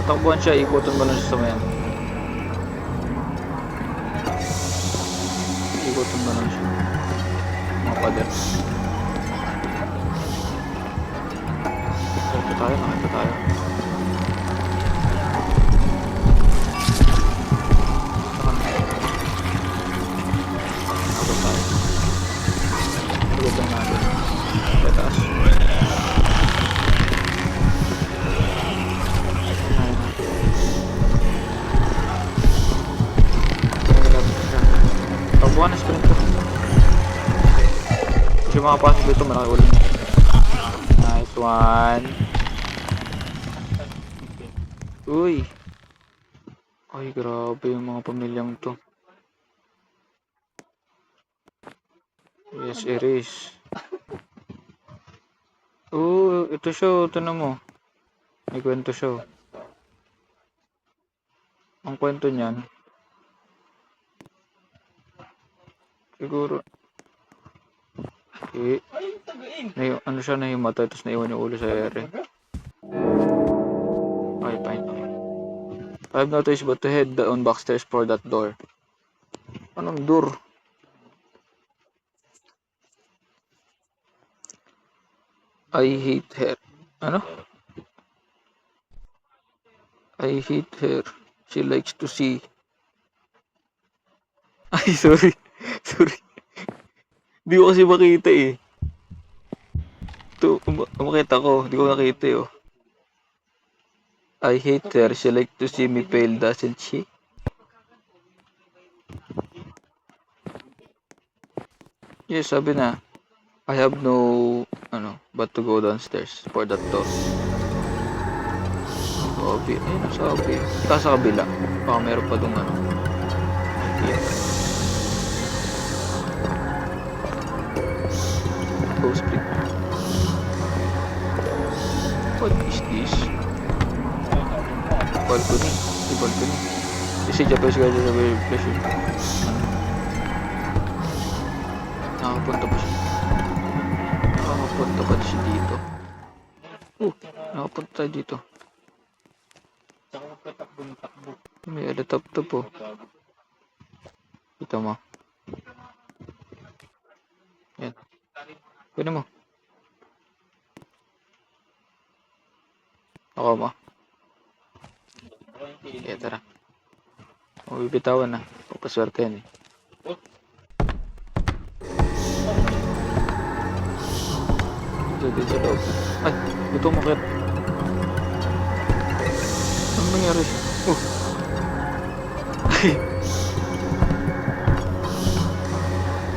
Takbuhan siya, ikutan mo lang siya sa mayan. Ikutan mo lang siya. Mga pader. Nakita tayo. Nakita tayo. Ikutan natin. Sa taas. Takbuhan na sprint ko. Kasi makapasok dito, malaki ulit. Nice one. Uy. Ay, grabe yung mga pamilyang to. Yes, it is. Ito siya. Ito mo. May kwento siya. Ang kwento niyan, siguro, ano siya, nahimatay, tapos naiwan yung ulo sa ere. Okay, fine. I have noticed but to head down backstairs for that door. Anong door? I hate her. Ano? I hate her. She likes to see. Ay, sorry. Di ko kasi makita eh. Ito, makita ko. Di ko nakita eh. Oh. I hate her. She likes to see me pale, doesn't she? Yes, sabi na. I have no, but to go downstairs for that door. Sabi, ayun na sabi. Sa kabila. Baka meron pa dong Go spring. What is this? Balcony. Di balcony. Kasi Japanese guys sa very pleasure. Nakapunta pa siya. Nakapunta pa siya dito. Nakapunta tayo dito. May alatap-tap po. Kita mo. Yan. Pwede mo. Ako mo. Kaya tara. Bibitawan na. Papaswerte yan eh. Dito sa loob. Ay, ito makit. Ano nangyari? Ay.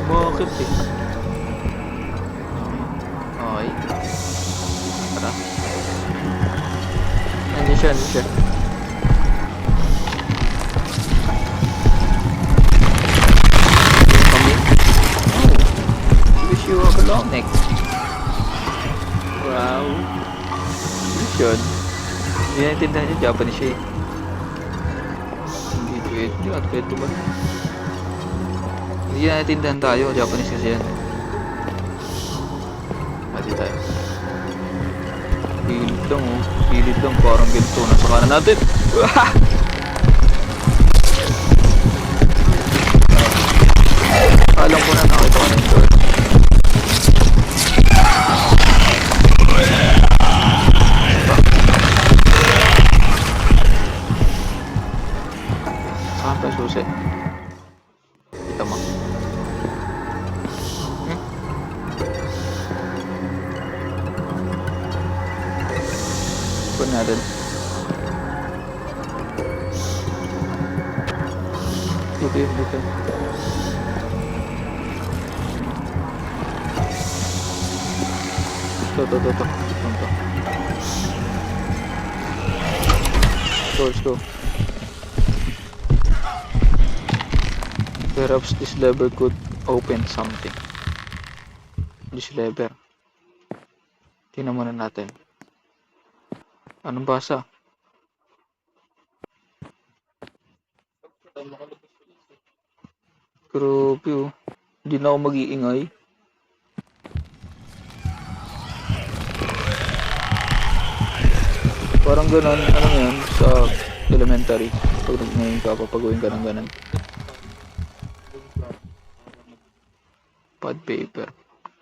Umakit eh. Okay. Tara. Nandiyan siya. Wish you a long neck. Wow. Yun. Hindi naintindihan yung Japanese siya eh. Hindi pwede ba? Hindi naintindihan tayo. Japanese kasi yan. Pati tayo. Pilit lang. Parang ganito. Nasa kanan natin. Alam ko na nakita ko na yung door. Saan pa yung susi? Kita mo. Ipon natin. Dito. Ito. Let's go. Perhaps this lever could open something. This lever. Tingnan muna natin. Anong basa? Grabe oh. Hindi na ako mag-iingay. Parang ganun, ano yan, sa elementary. Pag nag-ngayon ka, papagawin ka ng ganun. Pad paper.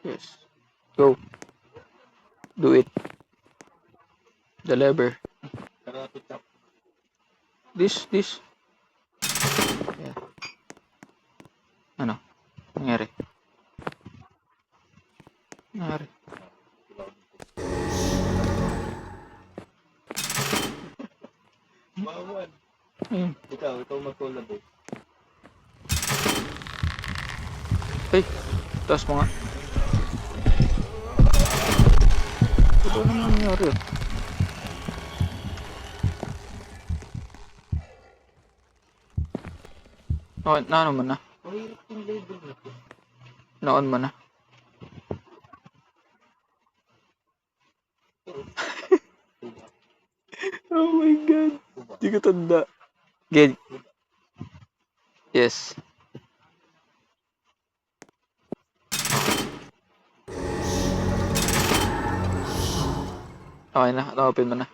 Yes. Go. Do it. The lever. This. Yeah. Ano? Nangyari? Nangyari? Ayun. Ikaw mag-collab eh. Ay, taas mo nga. Ito ano nangyari? Okay, naano mo na? Naon mo na? Oh my God. Di ko tanda. Get. Yes. Okay na. Na-open mo na.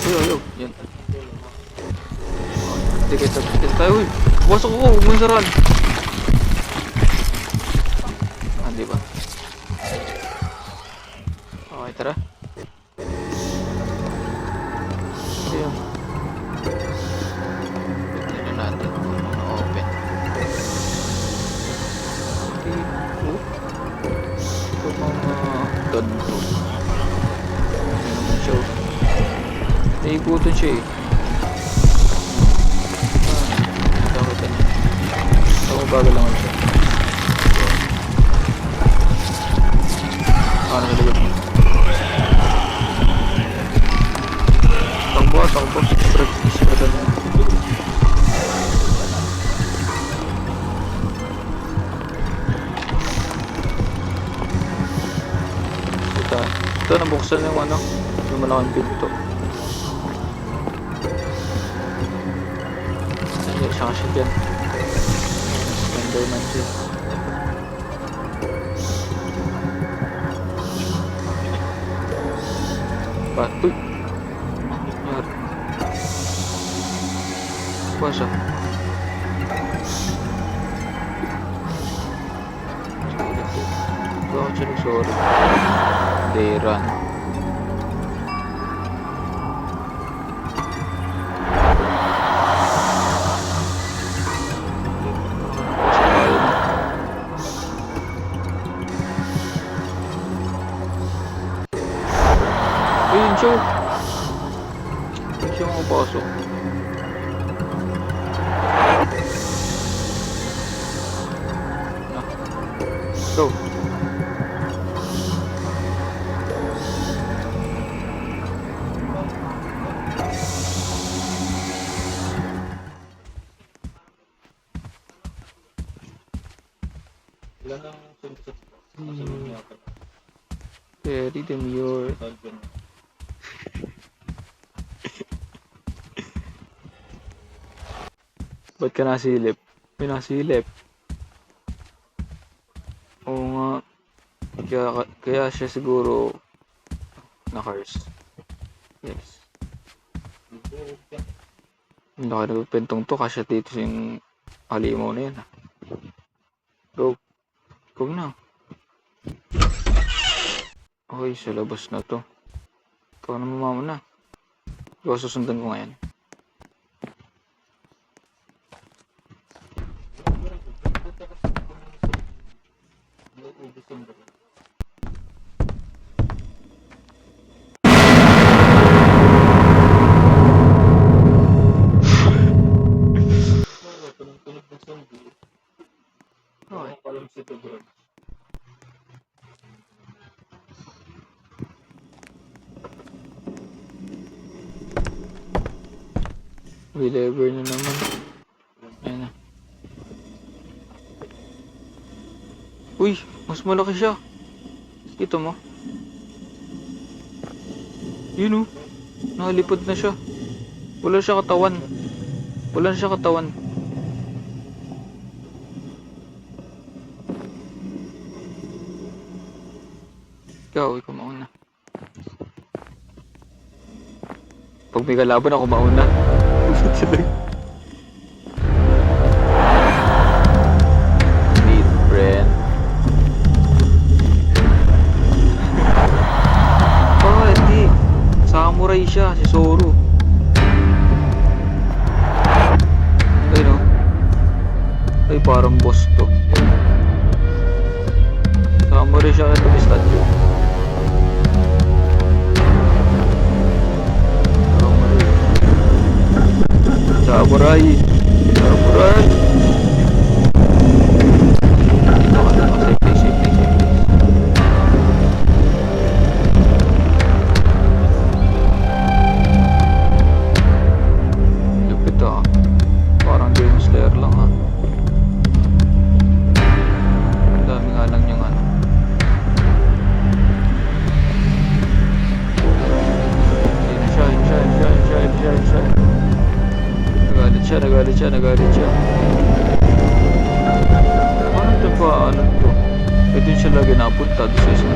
Ayaw. Yan. Hindi kayo tayo. Uy. Pasok ako. Huwag mo yung saran. Ah, di ba? Okay, tara. Ayun. Tignan natin kung na-open. Ito. Ito mga tonto. Ano naman siya? Naigutan siya eh. Nakakita niya. Ako bagal naman siya. Nasa likod mo. Takbo. Spreadan mo. Ito nabuksan yung ano, yung malaking pinto. Nandiyan siya kasi dyan. Slenderman siya. Uy! Nangyari. Basa. Bakit siya nagsorry? They run. Ayun siya. Ayun siya makapasok. Go. Ilan ang sunod-sunod? Very demure. Ba't ka nasilip? May nasilip. Oo nga. Kaya siya siguro na-curse. Yes. Hindi ka nagpentong to kasi dito yung halimaw na yan. Go. Go na. Okay, sa labas na to. Ikaw na mamama na. Ikaw susundan ko ngayon. Whatever na naman. Ayan na. Uy! Mas malaki siya. Kita mo? Yun oh. Nakalipad na siya. Wala siya katawan. Wala siya katawan. Ikaw mauna. Pag may kalaban ako mauna. Meet friend. Oh, hindi. Samurai siya, si Zoro. Ayun o. Ay, parang boss to. Samurai siya kaya ng statue. Samurai. Samurai. Dito ka na. Safe place, safe place, safe place. Lupit ah. Parang Demon Slayer lang ah. Ang dami nga lang yung ano. Yun siya, yun siya, yun siya, yun siya, yun siya, yun siya. Nagalit siya, nagalit siya, nagalit siya. Parang ito ba, ano to? Eh, dun siya lagi napunta, doon sa isang